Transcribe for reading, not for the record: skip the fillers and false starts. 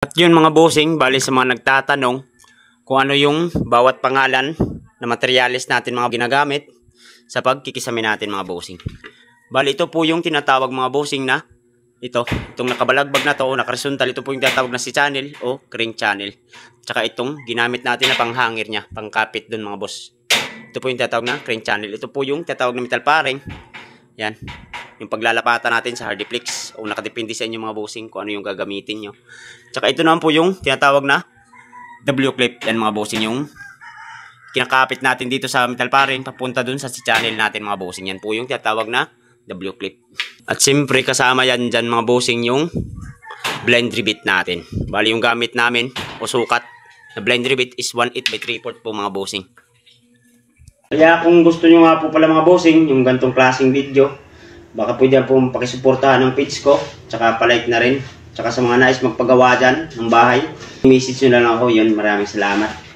At yun mga bossing, bali sa mga nagtatanong kung ano yung bawat pangalan na materialis natin mga ginagamit sa pagkikisame natin mga bossing. Bali ito po yung tinatawag mga bossing na itong nakabalagbag na to o nakarisontal, ito po yung tinatawag na si channel o crank channel. Tsaka itong ginamit natin na panghangir niya, pangkapit dun mga boss. Ito po yung tinatawag na crank channel. Ito po yung tinatawag na metal paring. Yan. Yung paglalapatan natin sa hardiplex o nakadepende sa inyo mga bossing kung ano yung gagamitin nyo. Tsaka ito naman po yung tinatawag na W-clip. Yan mga bossing yung kinakapit natin dito sa metal paring papunta dun sa si channel natin mga bossing. Yan po yung tinatawag na W-clip. At siyempre kasama yan dyan mga bossing yung blind rivet natin. Bali yung gamit namin o sukat na blind rivet is 1/8 by 3/4 po mga bossing. Kaya kung gusto nyo nga po pala mga bossing yung gantong klaseng video, baka pwede po pakisuportahan ng page ko, tsaka palike na rin. Tsaka sa mga nais magpagawa dyan ng bahay, message nyo lang ako. Yun, maraming salamat.